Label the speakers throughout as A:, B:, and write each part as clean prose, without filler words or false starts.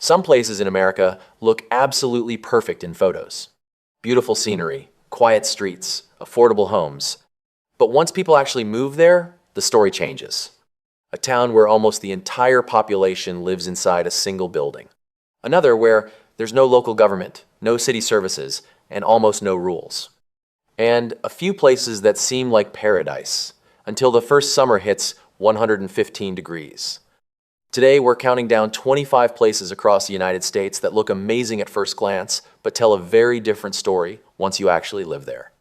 A: Some places in America look absolutely perfect in photos. Beautiful scenery, quiet streets, affordable homes. But once people actually move there, the story changes. A town where almost the entire population lives inside a single building. Another where there's no local government, no city services, and almost no rules. And a few places that seem like paradise, until the first summer hits 115 degrees. Today, we're counting down 25 places across the United States that look amazing at first glance, but tell a very different story once you actually live there.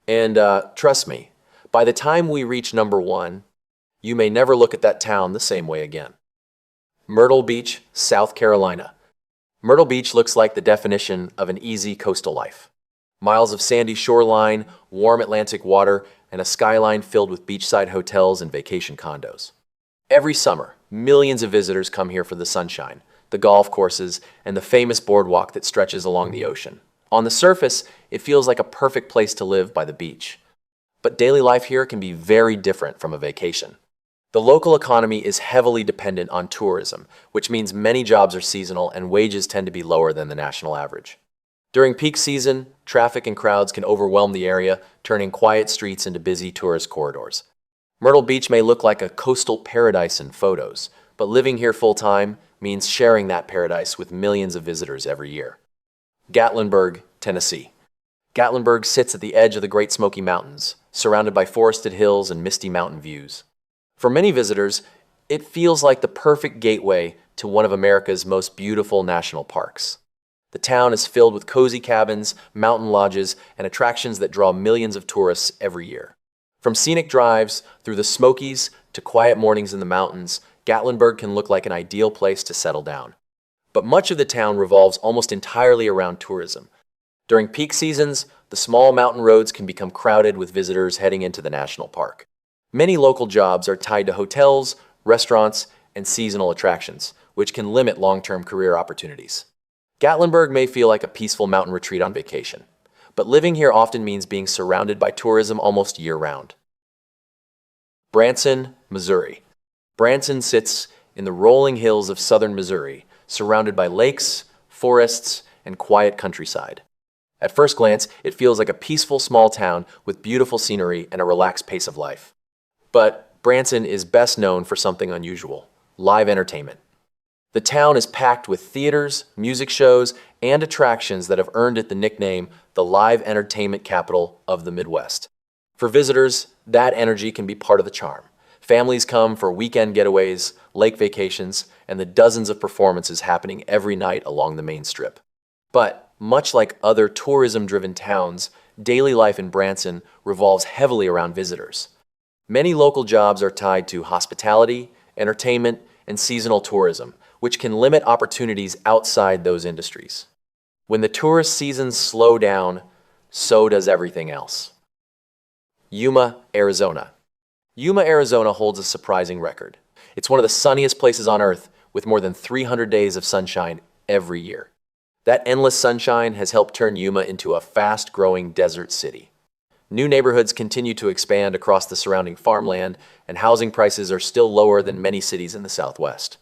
A: And trust me, by the time we reach number 1, you may never look at that town the same way again. Myrtle Beach, South Carolina. Myrtle Beach looks like the definition of an easy coastal life. Miles of sandy shoreline, warm Atlantic water, and a skyline filled with beachside hotels and vacation condos. Every summer, millions of visitors come here for the sunshine, the golf courses, and the famous boardwalk that stretches along the ocean. On the surface, it feels like a perfect place to live by the beach. But daily life here can be very different from a vacation. The local economy is heavily dependent on tourism, which means many jobs are seasonal and wages tend to be lower than the national average. During peak season, traffic and crowds can overwhelm the area, turning quiet streets into busy tourist corridors. Myrtle Beach may look like a coastal paradise in photos, but living here full-time means sharing that paradise with millions of visitors every year. Gatlinburg, Tennessee. Gatlinburg sits at the edge of the Great Smoky Mountains, surrounded by forested hills and misty mountain views. For many visitors, it feels like the perfect gateway to one of America's most beautiful national parks. The town is filled with cozy cabins, mountain lodges, and attractions that draw millions of tourists every year. From scenic drives through the Smokies to quiet mornings in the mountains, Gatlinburg can look like an ideal place to settle down. But much of the town revolves almost entirely around tourism. During peak seasons, the small mountain roads can become crowded with visitors heading into the national park. Many local jobs are tied to hotels, restaurants, and seasonal attractions, which can limit long-term career opportunities. Gatlinburg may feel like a peaceful mountain retreat on vacation, but living here often means being surrounded by tourism almost year-round. Branson, Missouri. Branson sits in the rolling hills of southern Missouri, surrounded by lakes, forests, and quiet countryside. At first glance, it feels like a peaceful small town with beautiful scenery and a relaxed pace of life. But Branson is best known for something unusual: live entertainment. The town is packed with theaters, music shows, and attractions that have earned it the nickname the live entertainment capital of the Midwest. For visitors, that energy can be part of the charm. Families come for weekend getaways, lake vacations, and the dozens of performances happening every night along the main strip. But much like other tourism-driven towns, daily life in Branson revolves heavily around visitors. Many local jobs are tied to hospitality, entertainment, and seasonal tourism, which can limit opportunities outside those industries. When the tourist seasons slow down, so does everything else. Yuma, Arizona. Yuma, Arizona holds a surprising record. It's one of the sunniest places on Earth, with more than 300 days of sunshine every year. That endless sunshine has helped turn Yuma into a fast-growing desert city. New neighborhoods continue to expand across the surrounding farmland, and housing prices are still lower than many cities in the Southwest.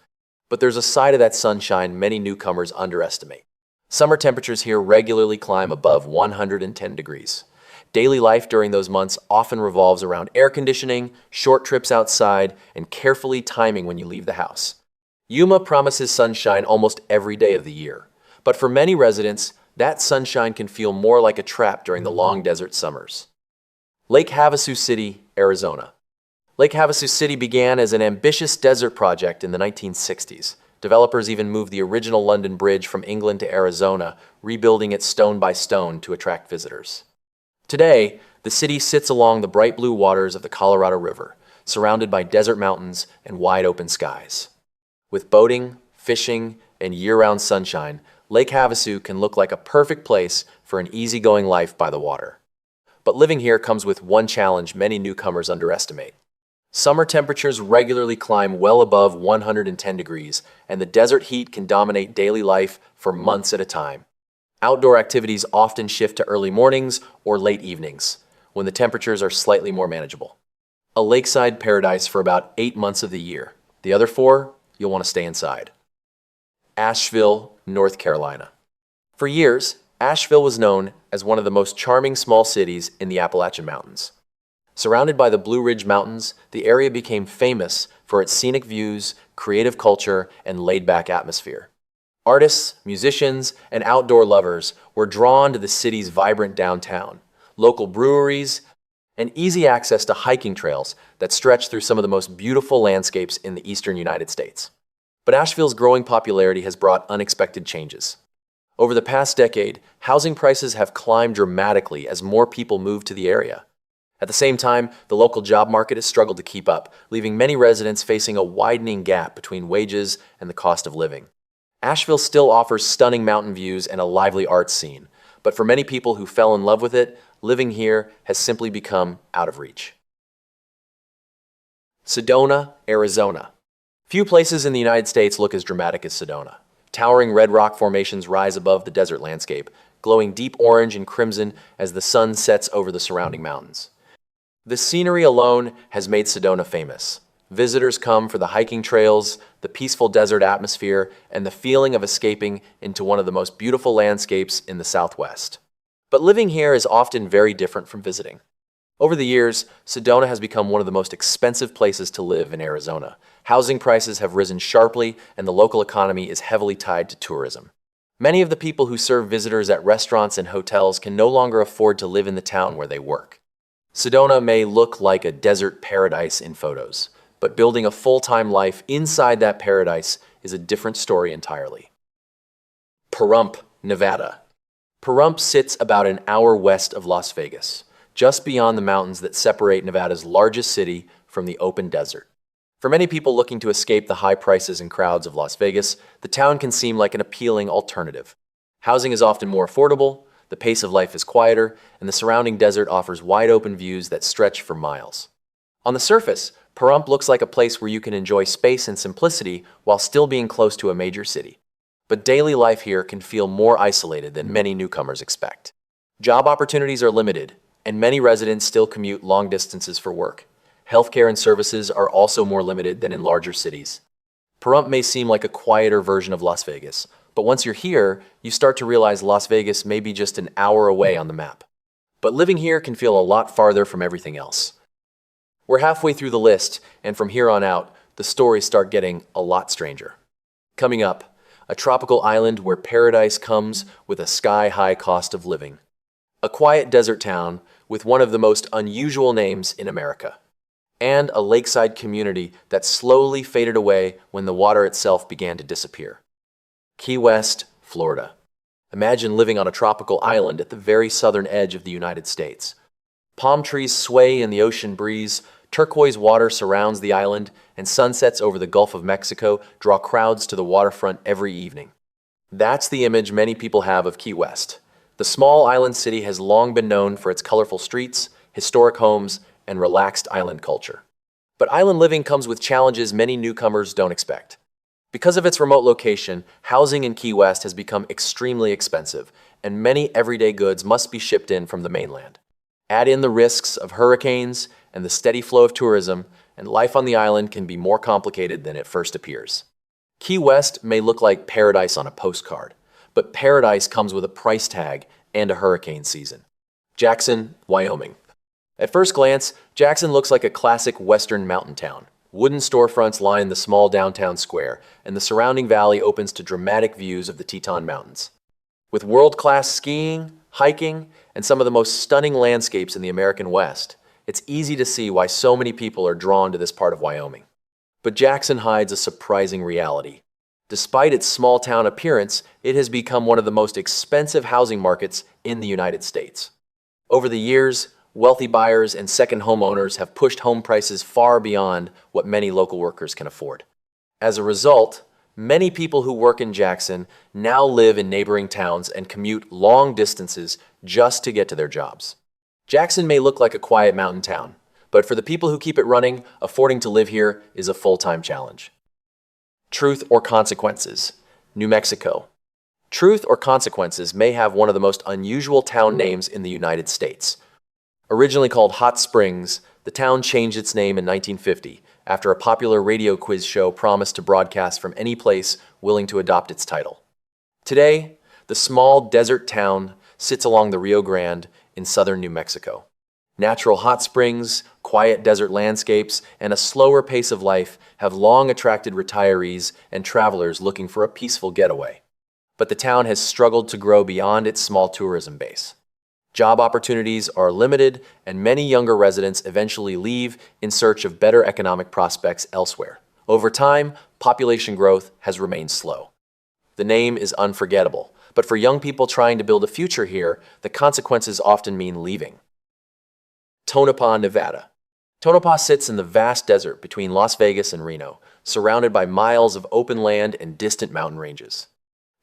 A: But there's a side of that sunshine many newcomers underestimate. Summer temperatures here regularly climb above 110 degrees. Daily life during those months often revolves around air conditioning, short trips outside, and carefully timing when you leave the house. Yuma promises sunshine almost every day of the year. But for many residents, that sunshine can feel more like a trap during the long desert summers. Lake Havasu City, Arizona. Lake Havasu City began as an ambitious desert project in the 1960s. Developers even moved the original London Bridge from England to Arizona, rebuilding it stone by stone to attract visitors. Today, the city sits along the bright blue waters of the Colorado River, surrounded by desert mountains and wide open skies. With boating, fishing, and year-round sunshine, Lake Havasu can look like a perfect place for an easygoing life by the water. But living here comes with one challenge many newcomers underestimate. Summer temperatures regularly climb well above 110 degrees, and the desert heat can dominate daily life for months at a time. Outdoor activities often shift to early mornings or late evenings, when the temperatures are slightly more manageable. A lakeside paradise for about 8 months of the year. The other 4, you'll want to stay inside. Asheville, North Carolina. For years, Asheville was known as one of the most charming small cities in the Appalachian Mountains. Surrounded by the Blue Ridge Mountains, the area became famous for its scenic views, creative culture, and laid-back atmosphere. Artists, musicians, and outdoor lovers were drawn to the city's vibrant downtown, local breweries, and easy access to hiking trails that stretch through some of the most beautiful landscapes in the eastern United States. But Asheville's growing popularity has brought unexpected changes. Over the past decade, housing prices have climbed dramatically as more people move to the area. At the same time, the local job market has struggled to keep up, leaving many residents facing a widening gap between wages and the cost of living. Asheville still offers stunning mountain views and a lively arts scene, but for many people who fell in love with it, living here has simply become out of reach. Sedona, Arizona. Few places in the United States look as dramatic as Sedona. Towering red rock formations rise above the desert landscape, glowing deep orange and crimson as the sun sets over the surrounding mountains. The scenery alone has made Sedona famous. Visitors come for the hiking trails, the peaceful desert atmosphere, and the feeling of escaping into one of the most beautiful landscapes in the Southwest. But living here is often very different from visiting. Over the years, Sedona has become one of the most expensive places to live in Arizona. Housing prices have risen sharply, and the local economy is heavily tied to tourism. Many of the people who serve visitors at restaurants and hotels can no longer afford to live in the town where they work. Sedona may look like a desert paradise in photos, but building a full-time life inside that paradise is a different story entirely. Pahrump, Nevada. Pahrump sits about an hour west of Las Vegas, just beyond the mountains that separate Nevada's largest city from the open desert. For many people looking to escape the high prices and crowds of Las Vegas, the town can seem like an appealing alternative. Housing is often more affordable, the pace of life is quieter, and the surrounding desert offers wide-open views that stretch for miles. On the surface, Pahrump looks like a place where you can enjoy space and simplicity while still being close to a major city. But daily life here can feel more isolated than many newcomers expect. Job opportunities are limited, and many residents still commute long distances for work. Healthcare and services are also more limited than in larger cities. Pahrump may seem like a quieter version of Las Vegas, but once you're here, you start to realize Las Vegas may be just an hour away on the map. But living here can feel a lot farther from everything else. We're halfway through the list, and from here on out, the stories start getting a lot stranger. Coming up, a tropical island where paradise comes with a sky-high cost of living. A quiet desert town with one of the most unusual names in America. And a lakeside community that slowly faded away when the water itself began to disappear. Key West, Florida. Imagine living on a tropical island at the very southern edge of the United States. Palm trees sway in the ocean breeze, turquoise water surrounds the island, and sunsets over the Gulf of Mexico draw crowds to the waterfront every evening. That's the image many people have of Key West. The small island city has long been known for its colorful streets, historic homes, and relaxed island culture. But island living comes with challenges many newcomers don't expect. Because of its remote location, housing in Key West has become extremely expensive, and many everyday goods must be shipped in from the mainland. Add in the risks of hurricanes and the steady flow of tourism, and life on the island can be more complicated than it first appears. Key West may look like paradise on a postcard, but paradise comes with a price tag and a hurricane season. Jackson, Wyoming. At first glance, Jackson looks like a classic western mountain town. Wooden storefronts line the small downtown square, and the surrounding valley opens to dramatic views of the Teton Mountains. With world-class skiing, hiking, and some of the most stunning landscapes in the American West, it's easy to see why so many people are drawn to this part of Wyoming. But Jackson hides a surprising reality. Despite its small-town appearance, it has become one of the most expensive housing markets in the United States. Over the years, wealthy buyers and second homeowners have pushed home prices far beyond what many local workers can afford. As a result, many people who work in Jackson now live in neighboring towns and commute long distances just to get to their jobs. Jackson may look like a quiet mountain town, but for the people who keep it running, affording to live here is a full-time challenge. Truth or Consequences, New Mexico. Truth or Consequences may have one of the most unusual town names in the United States. Originally called Hot Springs, the town changed its name in 1950 after a popular radio quiz show promised to broadcast from any place willing to adopt its title. Today, the small desert town sits along the Rio Grande in southern New Mexico. Natural hot springs, quiet desert landscapes, and a slower pace of life have long attracted retirees and travelers looking for a peaceful getaway. But the town has struggled to grow beyond its small tourism base. Job opportunities are limited, and many younger residents eventually leave in search of better economic prospects elsewhere. Over time, population growth has remained slow. The name is unforgettable, but for young people trying to build a future here, the consequences often mean leaving. Tonopah, Nevada. Tonopah sits in the vast desert between Las Vegas and Reno, surrounded by miles of open land and distant mountain ranges.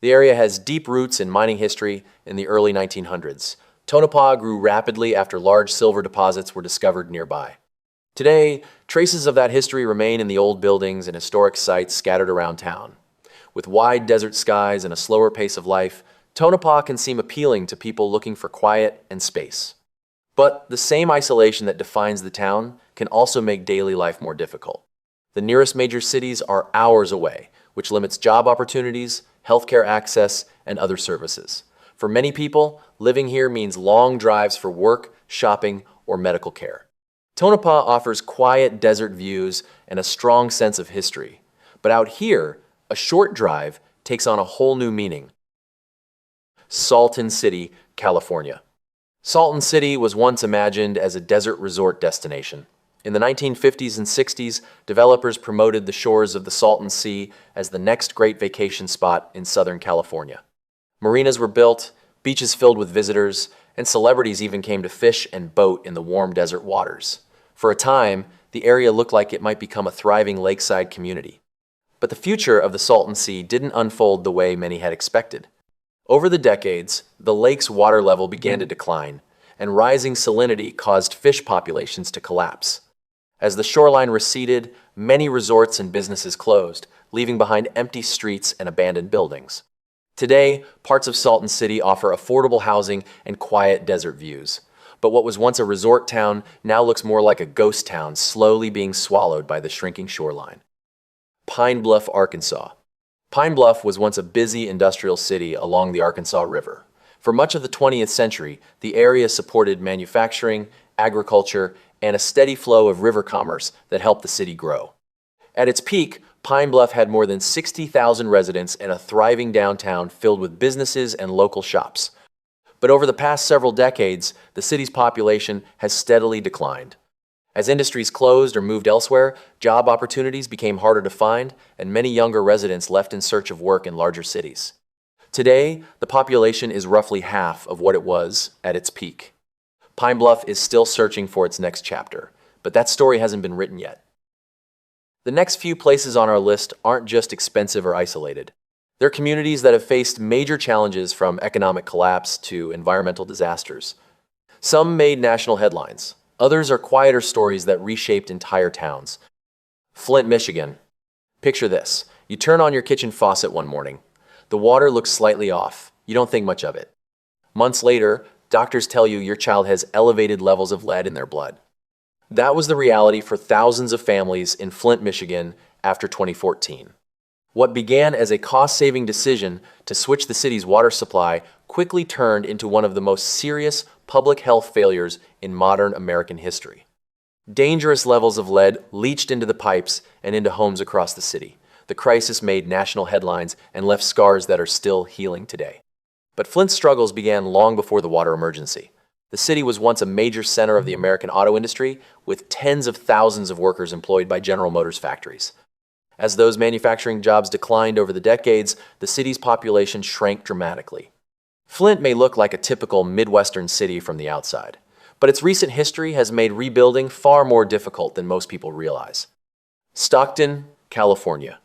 A: The area has deep roots in mining history in the early 1900s. Tonopah grew rapidly after large silver deposits were discovered nearby. Today, traces of that history remain in the old buildings and historic sites scattered around town. With wide desert skies and a slower pace of life, Tonopah can seem appealing to people looking for quiet and space. But the same isolation that defines the town can also make daily life more difficult. The nearest major cities are hours away, which limits job opportunities, healthcare access, and other services. For many people, living here means long drives for work, shopping, or medical care. Tonopah offers quiet desert views and a strong sense of history. But out here, a short drive takes on a whole new meaning. Salton City, California. Salton City was once imagined as a desert resort destination. In the 1950s and 60s, developers promoted the shores of the Salton Sea as the next great vacation spot in Southern California. Marinas were built, beaches filled with visitors, and celebrities even came to fish and boat in the warm desert waters. For a time, the area looked like it might become a thriving lakeside community. But the future of the Salton Sea didn't unfold the way many had expected. Over the decades, the lake's water level began to decline, and rising salinity caused fish populations to collapse. As the shoreline receded, many resorts and businesses closed, leaving behind empty streets and abandoned buildings. Today, parts of Salton City offer affordable housing and quiet desert views. But what was once a resort town now looks more like a ghost town slowly being swallowed by the shrinking shoreline. Pine Bluff, Arkansas. Pine Bluff was once a busy industrial city along the Arkansas River. For much of the 20th century, the area supported manufacturing, agriculture, and a steady flow of river commerce that helped the city grow. At its peak, Pine Bluff had more than 60,000 residents and a thriving downtown filled with businesses and local shops. But over the past several decades, the city's population has steadily declined. As industries closed or moved elsewhere, job opportunities became harder to find, and many younger residents left in search of work in larger cities. Today, the population is roughly half of what it was at its peak. Pine Bluff is still searching for its next chapter, but that story hasn't been written yet. The next few places on our list aren't just expensive or isolated. They're communities that have faced major challenges from economic collapse to environmental disasters. Some made national headlines. Others are quieter stories that reshaped entire towns. Flint, Michigan. Picture this. You turn on your kitchen faucet one morning. The water looks slightly off. You don't think much of it. Months later, doctors tell you your child has elevated levels of lead in their blood. That was the reality for thousands of families in Flint, Michigan after 2014. What began as a cost-saving decision to switch the city's water supply quickly turned into one of the most serious public health failures in modern American history. Dangerous levels of lead leached into the pipes and into homes across the city. The crisis made national headlines and left scars that are still healing today. But Flint's struggles began long before the water emergency. The city was once a major center of the American auto industry, with tens of thousands of workers employed by General Motors factories. As those manufacturing jobs declined over the decades, the city's population shrank dramatically. Flint may look like a typical Midwestern city from the outside, but its recent history has made rebuilding far more difficult than most people realize. Stockton, California.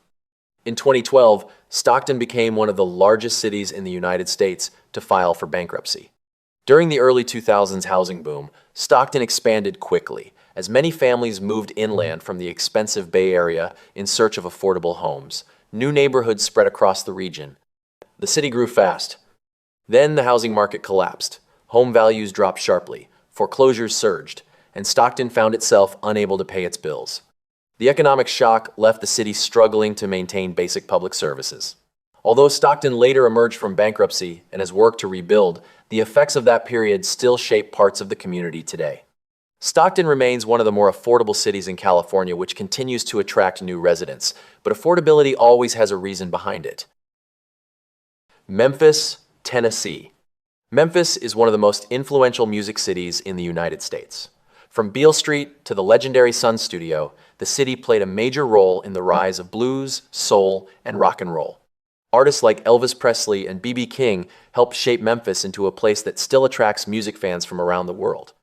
A: In 2012, Stockton became one of the largest cities in the United States to file for bankruptcy. During the early 2000s housing boom, Stockton expanded quickly as many families moved inland from the expensive Bay Area in search of affordable homes. New neighborhoods spread across the region. The city grew fast. Then the housing market collapsed. Home values dropped sharply, foreclosures surged, and Stockton found itself unable to pay its bills. The economic shock left the city struggling to maintain basic public services. Although Stockton later emerged from bankruptcy and has worked to rebuild, the effects of that period still shape parts of the community today. Stockton remains one of the more affordable cities in California, which continues to attract new residents, but affordability always has a reason behind it. Memphis, Tennessee. Memphis is one of the most influential music cities in the United States. From Beale Street to the legendary Sun Studio, the city played a major role in the rise of blues, soul, and rock and roll. Artists like Elvis Presley and B.B. King helped shape Memphis into a place that still attracts music fans from around the world.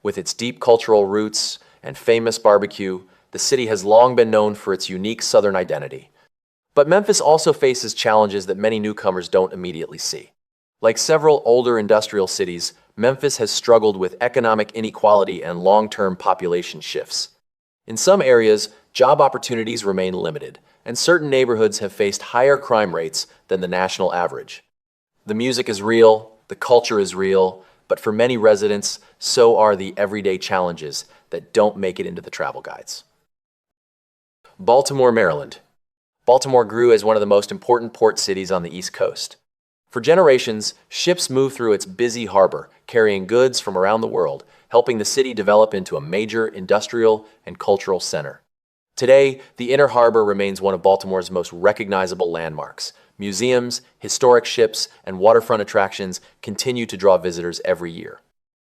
A: With its deep cultural roots and famous barbecue, the city has long been known for its unique Southern identity. But Memphis also faces challenges that many newcomers don't immediately see. Like several older industrial cities, Memphis has struggled with economic inequality and long-term population shifts. In some areas, job opportunities remain limited, and certain neighborhoods have faced higher crime rates than the national average. The music is real, the culture is real, but for many residents, so are the everyday challenges that don't make it into the travel guides. Baltimore, Maryland. Baltimore grew as one of the most important port cities on the East Coast. For generations, ships moved through its busy harbor, carrying goods from around the world, helping the city develop into a major industrial and cultural center. Today, the Inner Harbor remains one of Baltimore's most recognizable landmarks. Museums, historic ships, and waterfront attractions continue to draw visitors every year.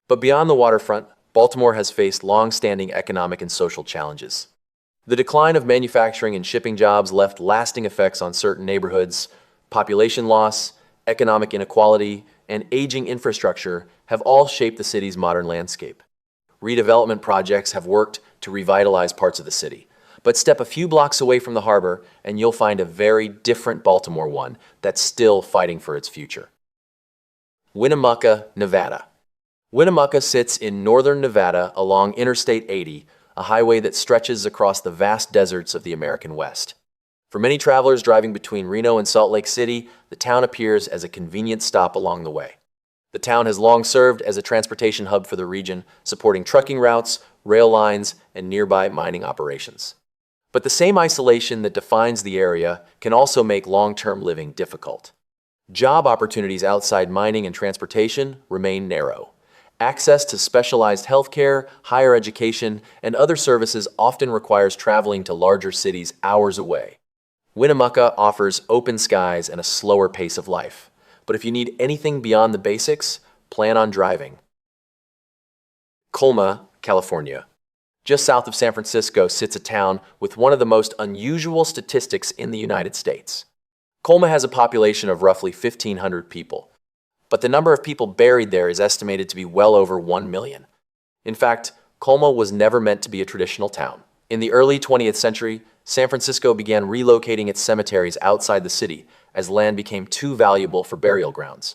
A: But beyond the waterfront, Baltimore has faced long-standing economic and social challenges. The decline of manufacturing and shipping jobs left lasting effects on certain neighborhoods. Population loss, economic inequality, and aging infrastructure have all shaped the city's modern landscape. Redevelopment projects have worked to revitalize parts of the city. But step a few blocks away from the harbor, and you'll find a very different Baltimore one that's still fighting for its future. Winnemucca, Nevada. Winnemucca sits in northern Nevada along Interstate 80, a highway that stretches across the vast deserts of the American West. For many travelers driving between Reno and Salt Lake City, the town appears as a convenient stop along the way. The town has long served as a transportation hub for the region, supporting trucking routes, rail lines, and nearby mining operations. But the same isolation that defines the area can also make long-term living difficult. Job opportunities outside mining and transportation remain narrow. Access to specialized healthcare, higher education, and other services often requires traveling to larger cities hours away. Winnemucca offers open skies and a slower pace of life. But if you need anything beyond the basics, plan on driving. Colma, California. Just south of San Francisco sits a town with one of the most unusual statistics in the United States. Colma has a population of roughly 1,500 people, but the number of people buried there is estimated to be well over 1 million. In fact, Colma was never meant to be a traditional town. In the early 20th century, San Francisco began relocating its cemeteries outside the city as land became too valuable for burial grounds.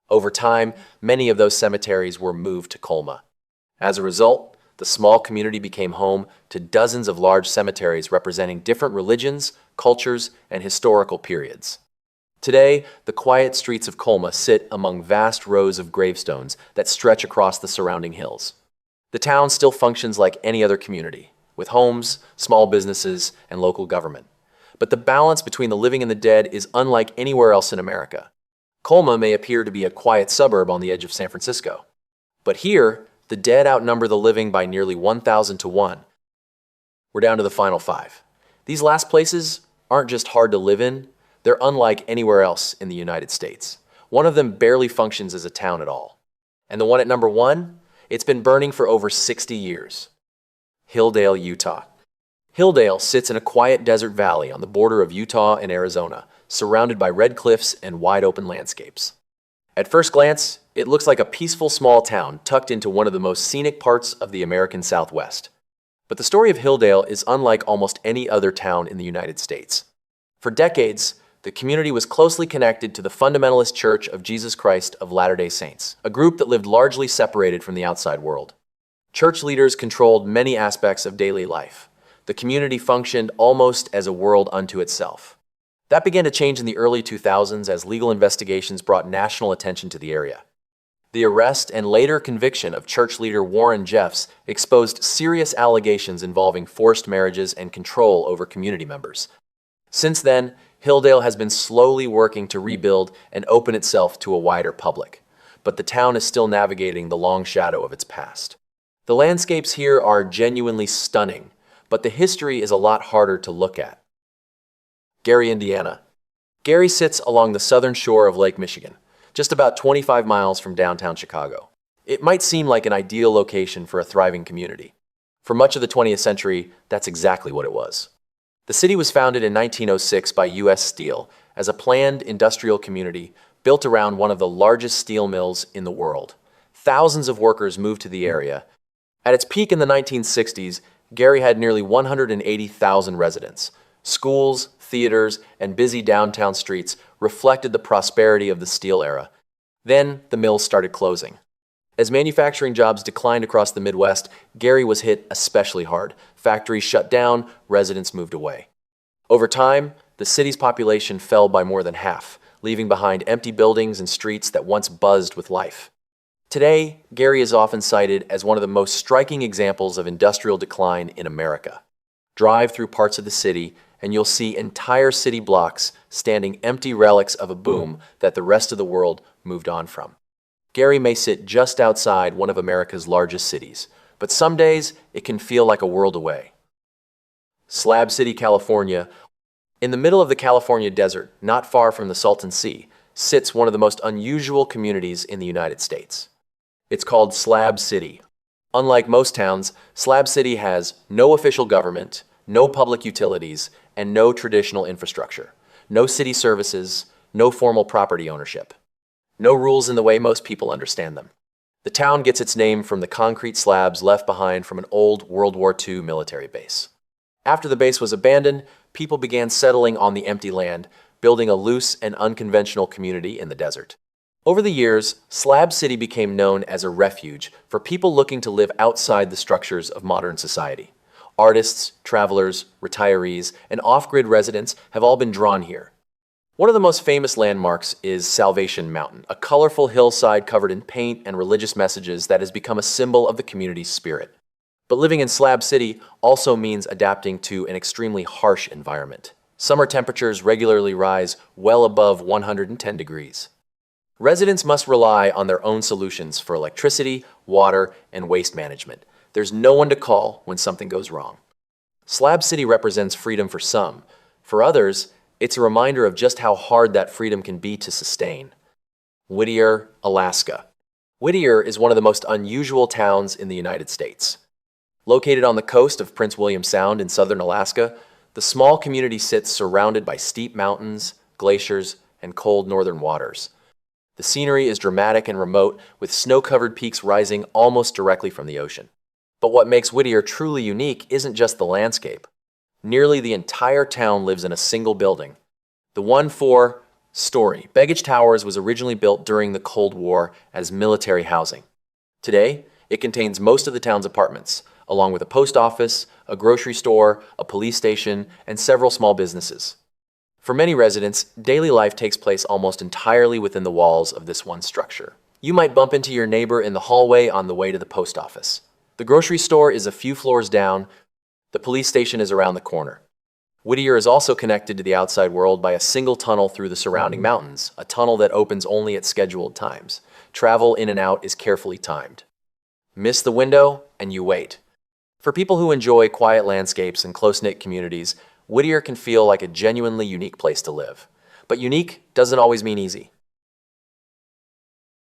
A: Over time, many of those cemeteries were moved to Colma. As a result, the small community became home to dozens of large cemeteries representing different religions, cultures, and historical periods. Today, the quiet streets of Colma sit among vast rows of gravestones that stretch across the surrounding hills. The town still functions like any other community, with homes, small businesses, and local government. But the balance between the living and the dead is unlike anywhere else in America. Colma may appear to be a quiet suburb on the edge of San Francisco, but here, the dead outnumber the living by nearly 1,000 to 1. We're down to the final 5. These last places aren't just hard to live in, they're unlike anywhere else in the United States. One of them barely functions as a town at all. And the one at number 1, it's been burning for over 60 years. Hilldale, Utah. Hilldale sits in a quiet desert valley on the border of Utah and Arizona, surrounded by red cliffs and wide open landscapes. At first glance, it looks like a peaceful small town tucked into one of the most scenic parts of the American Southwest. But the story of Hilldale is unlike almost any other town in the United States. For decades, the community was closely connected to the Fundamentalist Church of Jesus Christ of Latter-day Saints, a group that lived largely separated from the outside world. Church leaders controlled many aspects of daily life. The community functioned almost as a world unto itself. That began to change in the early 2000s as legal investigations brought national attention to the area. The arrest and later conviction of church leader Warren Jeffs exposed serious allegations involving forced marriages and control over community members. Since then, Hilldale has been slowly working to rebuild and open itself to a wider public, but the town is still navigating the long shadow of its past. The landscapes here are genuinely stunning, but the history is a lot harder to look at. Gary, Indiana. Gary sits along the southern shore of Lake Michigan, just about 25 miles from downtown Chicago. It might seem like an ideal location for a thriving community. For much of the 20th century, that's exactly what it was. The city was founded in 1906 by U.S. Steel as a planned industrial community built around one of the largest steel mills in the world. Thousands of workers moved to the area. At its peak in the 1960s, Gary had nearly 180,000 residents. Schools, theaters, and busy downtown streets reflected the prosperity of the steel era. Then, the mills started closing. As manufacturing jobs declined across the Midwest, Gary was hit especially hard. Factories shut down, residents moved away. Over time, the city's population fell by more than half, leaving behind empty buildings and streets that once buzzed with life. Today, Gary is often cited as one of the most striking examples of industrial decline in America. Drive through parts of the city, and you'll see entire city blocks standing empty relics of a boom that the rest of the world moved on from. Gary may sit just outside one of America's largest cities, but some days it can feel like a world away. Slab City, California. In the middle of the California desert, not far from the Salton Sea, sits one of the most unusual communities in the United States. It's called Slab City. Unlike most towns, Slab City has no official government, no public utilities, and no traditional infrastructure. No city services, no formal property ownership. No rules in the way most people understand them. The town gets its name from the concrete slabs left behind from an old World War II military base. After the base was abandoned, people began settling on the empty land, building a loose and unconventional community in the desert. Over the years, Slab City became known as a refuge for people looking to live outside the structures of modern society. Artists, travelers, retirees, and off-grid residents have all been drawn here. One of the most famous landmarks is Salvation Mountain, a colorful hillside covered in paint and religious messages that has become a symbol of the community's spirit. But living in Slab City also means adapting to an extremely harsh environment. Summer temperatures regularly rise well above 110 degrees. Residents must rely on their own solutions for electricity, water, and waste management. There's no one to call when something goes wrong. Slab City represents freedom for some. For others, it's a reminder of just how hard that freedom can be to sustain. Whittier, Alaska. Whittier is one of the most unusual towns in the United States. Located on the coast of Prince William Sound in southern Alaska, the small community sits surrounded by steep mountains, glaciers, and cold northern waters. The scenery is dramatic and remote, with snow-covered peaks rising almost directly from the ocean. But what makes Whittier truly unique isn't just the landscape. Nearly the entire town lives in a single building. The 1-4-story Baggage Towers was originally built during the Cold War as military housing. Today, it contains most of the town's apartments, along with a post office, a grocery store, a police station, and several small businesses. For many residents, daily life takes place almost entirely within the walls of this one structure. You might bump into your neighbor in the hallway on the way to the post office. The grocery store is a few floors down. The police station is around the corner. Whittier is also connected to the outside world by a single tunnel through the surrounding mountains, a tunnel that opens only at scheduled times. Travel in and out is carefully timed. Miss the window, and you wait. For people who enjoy quiet landscapes and close-knit communities, Whittier can feel like a genuinely unique place to live. But unique doesn't always mean easy.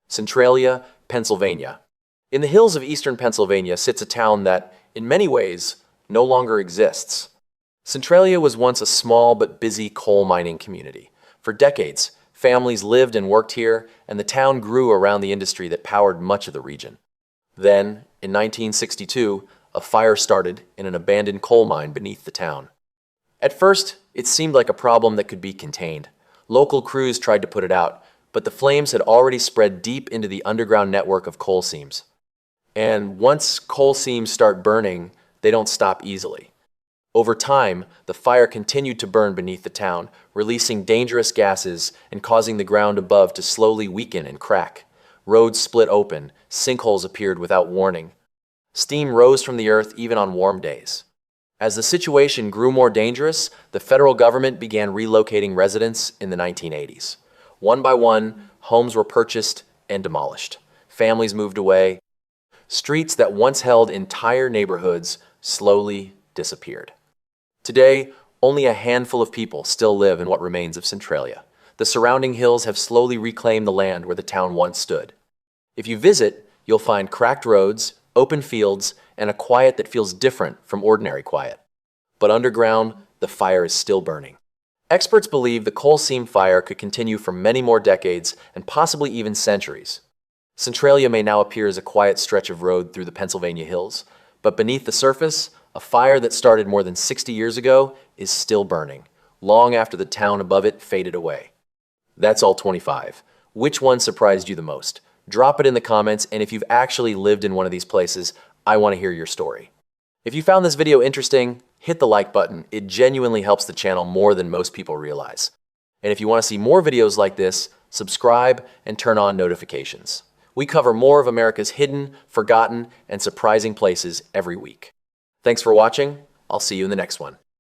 A: Centralia, Pennsylvania. In the hills of eastern Pennsylvania sits a town that, in many ways, no longer exists. Centralia was once a small but busy coal mining community. For decades, families lived and worked here, and the town grew around the industry that powered much of the region. Then, in 1962, a fire started in an abandoned coal mine beneath the town. At first, it seemed like a problem that could be contained. Local crews tried to put it out, but the flames had already spread deep into the underground network of coal seams. And once coal seams start burning, they don't stop easily. Over time, the fire continued to burn beneath the town, releasing dangerous gases and causing the ground above to slowly weaken and crack. Roads split open, sinkholes appeared without warning. Steam rose from the earth even on warm days. As the situation grew more dangerous, the federal government began relocating residents in the 1980s. One by one, homes were purchased and demolished. Families moved away. Streets that once held entire neighborhoods slowly disappeared. Today, only a handful of people still live in what remains of Centralia. The surrounding hills have slowly reclaimed the land where the town once stood. If you visit, you'll find cracked roads, open fields, and a quiet that feels different from ordinary quiet. But underground, the fire is still burning. Experts believe the coal seam fire could continue for many more decades and possibly even centuries. Centralia may now appear as a quiet stretch of road through the Pennsylvania hills, but beneath the surface, a fire that started more than 60 years ago is still burning, long after the town above it faded away. That's all 25. Which one surprised you the most? Drop it in the comments, and if you've actually lived in one of these places, I want to hear your story. If you found this video interesting, hit the like button. It genuinely helps the channel more than most people realize. And if you want to see more videos like this, subscribe and turn on notifications. We cover more of America's hidden, forgotten, and surprising places every week. Thanks for watching. I'll see you in the next one.